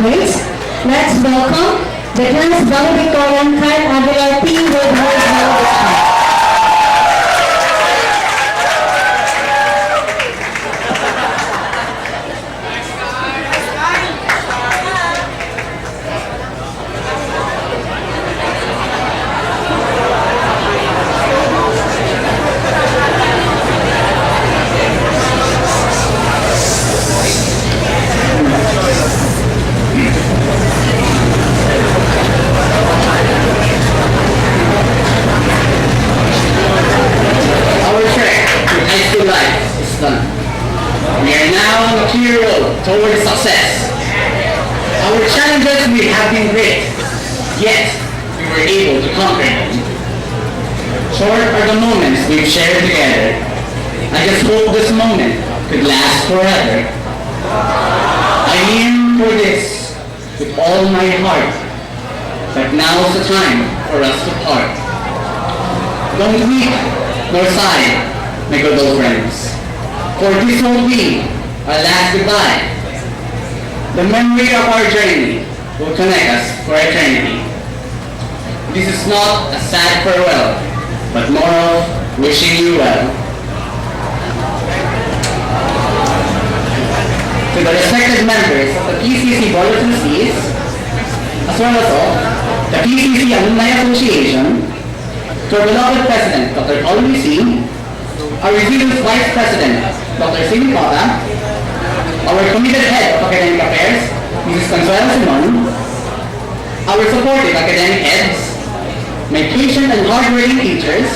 graduates. Let's welcome the class valedictorian Kyle Aguilar P. with her valedictorian. We are now on a clear road towards success. Our challenges may have been great, yet we were able to conquer them. Short are the moments we've shared together. I just hope this moment could last forever. I yearn for this with all my heart, but now's the time for us to part. Don't weep nor sigh, my good old friends. For this won't be our last goodbye. The memory of our journey will connect us for eternity. This is not a sad farewell, but more of wishing you well. To the respected members of the PCC Board of Trustees, as well as all the PCC Alumni Association, to our beloved President, Dr. Paul Lucy, our resilient Vice President, Dr. Cindy Cota, our committed Head of Academic Affairs, Mrs. Consuelo Simon, our supportive academic heads, my patient and hardworking teachers,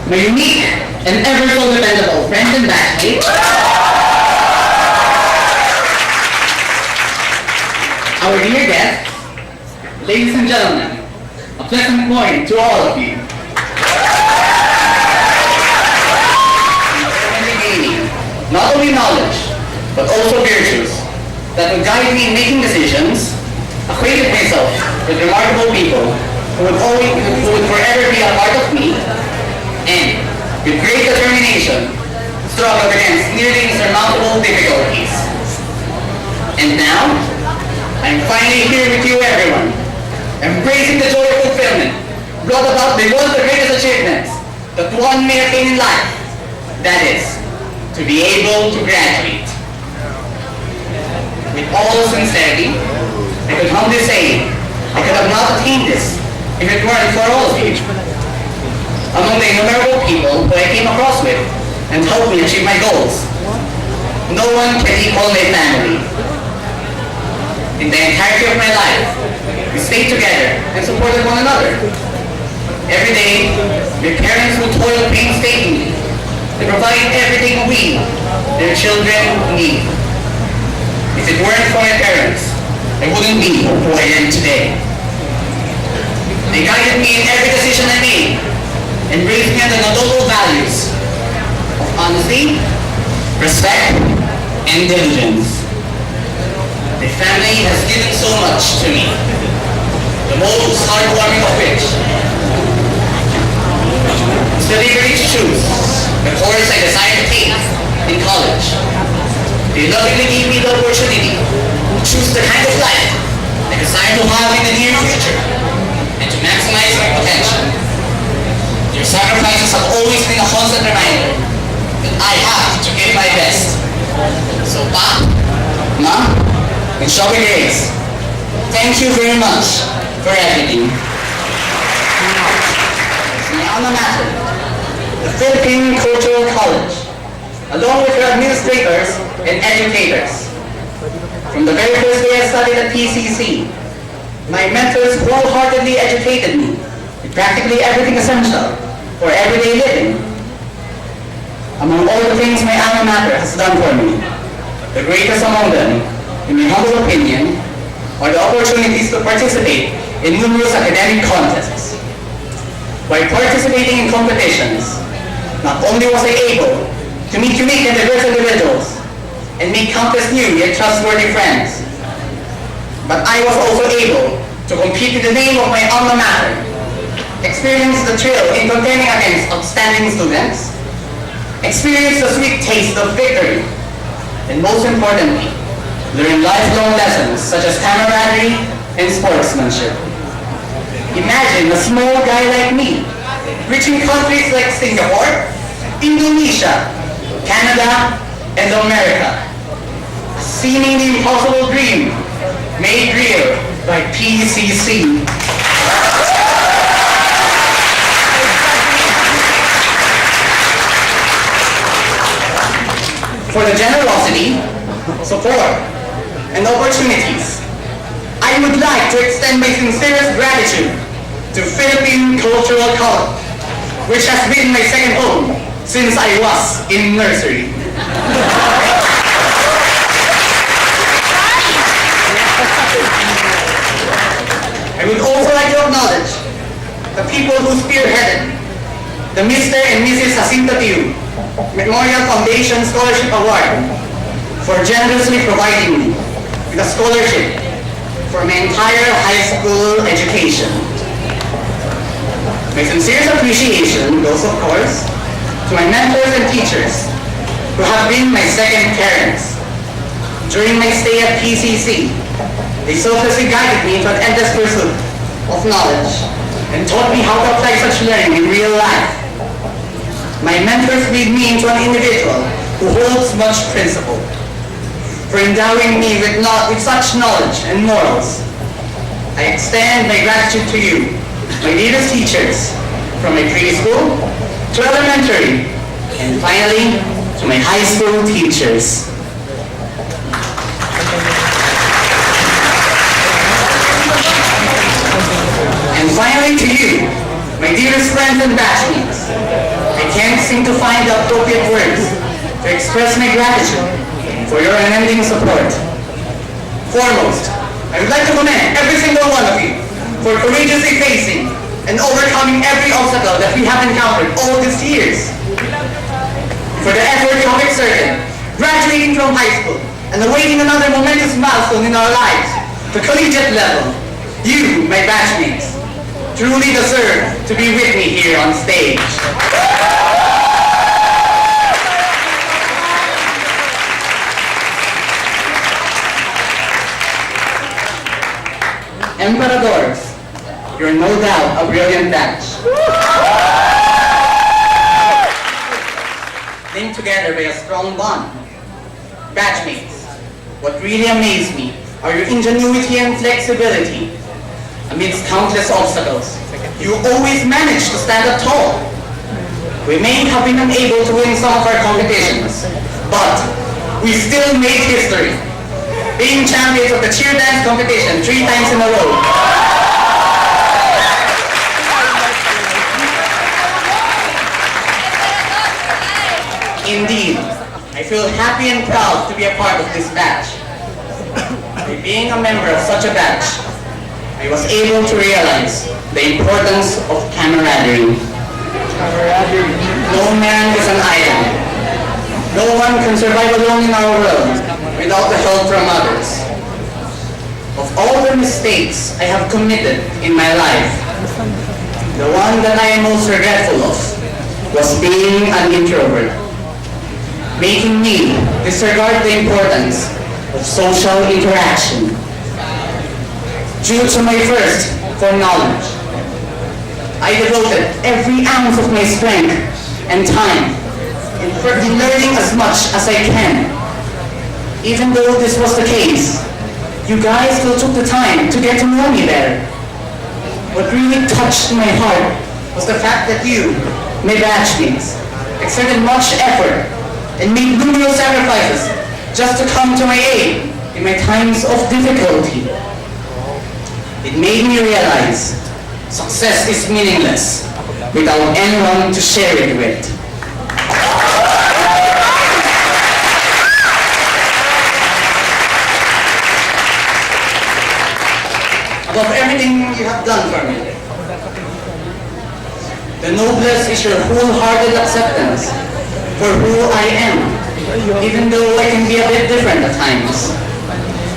my unique and ever so dependable friends and batchmates, our dear guests, ladies and gentlemen, a pleasant morning to all of you. Not only knowledge, but also virtues that would guide me in making decisions, acquainted myself with remarkable people who would forever be a part of me, and with great determination, struggled against nearly insurmountable difficulties. And now, I'm finally here with you everyone, embracing the joy of fulfillment brought about by one of the greatest achievements that one may attain in life, that is, to be able to graduate. With all sincerity, I could humbly say I could have not attained this if it weren't for all of you. Among the innumerable people who I came across with and helped me achieve my goals, no one can equal my family. In the entirety of my life, we stayed together and supported one another. Every day, your parents would toil painstakingly to provide everything we, their children, need. If it weren't for my parents, I wouldn't be who I am today. They guided me in every decision I made and raised me on the noble values of honesty, respect, and diligence. My family has given so much to me, the most heartwarming of which is the liberty to choose the course I desire to take in college. They lovingly gave me the opportunity to choose the kind of life I desire to have in the near future and to maximize my potential. Their sacrifices have always been a constant reminder that I have to give my best. So Pa, Ma, and Shopee Grace, thank you very much for everything. My alma mater, the Philippine Cultural College, along with her administrators and educators. From the very first day I studied at PCC, my mentors wholeheartedly educated me with practically everything essential for everyday living. Among all the things my alma mater has done for me, the greatest among them, in my humble opinion, are the opportunities to participate in numerous academic contests. By participating in competitions, not only was I able to meet unique and diverse individuals and make countless new yet trustworthy friends, but I was also able to compete in the name of my alma mater, experience the thrill in contending against outstanding students, experience the sweet taste of victory, and most importantly, learn lifelong lessons such as camaraderie and sportsmanship. Imagine a small guy like me, reaching countries like Singapore, Indonesia, Canada, and America. A seemingly impossible dream made real by PCC. For the generosity, support, and opportunities, I would like to extend my sincerest gratitude to Philippine Cultural College, which has been my second home since I was in nursery. I would also like to acknowledge the people who spearheaded the Mr. and Mrs. Jacinta Tiu Memorial Foundation Scholarship Award for generously providing me with a scholarship for my entire high school education. My sincerest appreciation goes, of course, to my mentors and teachers who have been my second parents. During my stay at PCC, they selflessly guided me into an endless pursuit of knowledge and taught me how to apply such learning in real life. My mentors made me into an individual who holds much principle, for endowing me with such knowledge and morals. I extend my gratitude to you, my dearest teachers, from my preschool to elementary, and finally, to my high school teachers. And finally to you, my dearest friends and batchmates. I can't seem to find the appropriate words to express my gratitude for your unending support. Foremost, I would like to commend every single one of you for courageously facing and overcoming every obstacle that we have encountered all these years. For the effort you have exerted, graduating from high school and awaiting another momentous milestone in our lives, the collegiate level, you, my batchmates, truly deserve to be with me here on stage. Emperadors, you're no doubt a brilliant batch. Linked together by a strong bond. Batchmates, what really amazed me are your ingenuity and flexibility. Amidst countless obstacles, you always manage to stand up tall. We may have been unable to win some of our competitions, but we still made history, being champions of the cheer dance competition 3 times in a row. Indeed, I feel happy and proud to be a part of this batch. By being a member of such a batch, I was able to realize the importance of camaraderie. No man is an island. No one can survive alone in our world without the help from others. Of all the mistakes I have committed in my life, the one that I am most regretful of was being an introvert, making me disregard the importance of social interaction. Due to my thirst for knowledge, I devoted every ounce of my strength and time in learning as much as I can. Even though this was the case, you guys still took the time to get to know me better. What really touched my heart was the fact that you, my batchmates, exerted much effort and made numerous sacrifices just to come to my aid in my times of difficulty. It made me realize success is meaningless without anyone to share it with. Above everything you have done for me, the noblest is your wholehearted acceptance for who I am, even though I can be a bit different at times.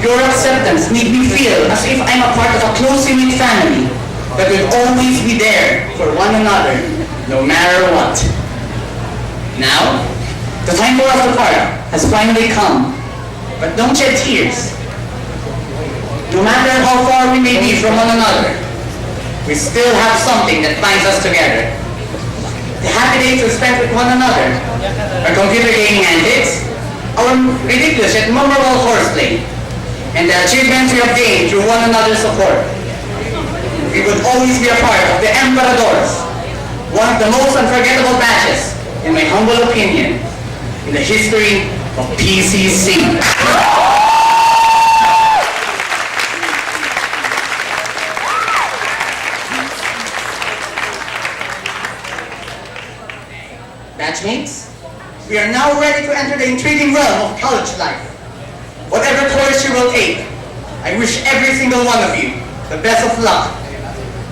Your acceptance made me feel as if I'm a part of a close-knit family that will always be there for one another, no matter what. Now, the time for us to part has finally come. But don't shed tears. No matter how far we may be from one another, we still have something that binds us together. The happy days we spent with one another, our computer gaming antics, our ridiculous yet memorable horseplay, and the achievements we have gained through one another's support. We would always be a part of the Emperadors, one of the most unforgettable batches, in my humble opinion, in the history of PCC. Batchmates, we are now ready to enter the intriguing realm of college life. Whatever course you will take, I wish every single one of you the best of luck.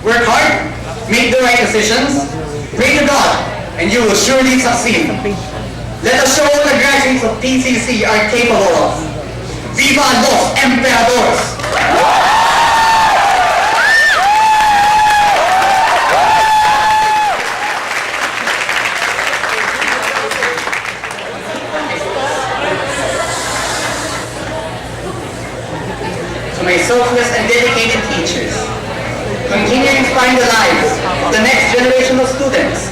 Work hard, make the right decisions, pray to God, and you will surely succeed. Let us show what the graduates of PCC are capable of. Viva los Emperadores! To my selfless and dedicated teachers, continue inspiring the lives of the next generation of students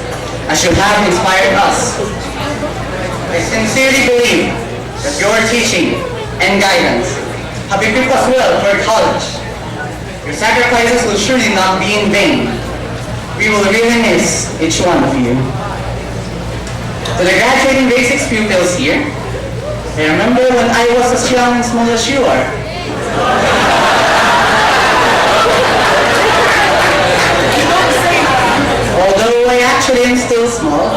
as you have inspired us. I sincerely believe that your teaching and guidance have equipped us well for college. Your sacrifices will surely not be in vain. We will really miss each one of you. To the graduating basics pupils here, I remember when I was as young and small as you are. Although I actually am still small,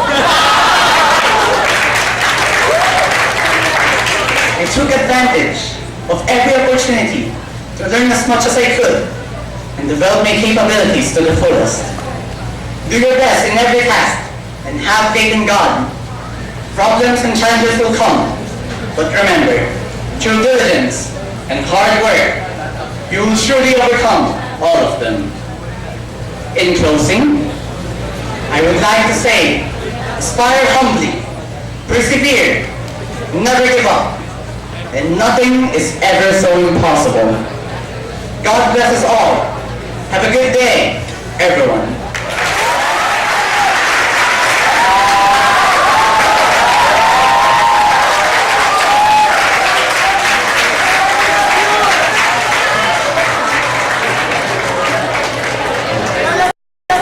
I took advantage of every opportunity to learn as much as I could and develop my capabilities to the fullest. Do your best in every task and have faith in God. Problems and challenges will come, but remember, through diligence and hard work, you will surely overcome all of them. In closing, I would like to say, aspire humbly, persevere, never give up, and nothing is ever so impossible. God bless us all. Have a good day, everyone.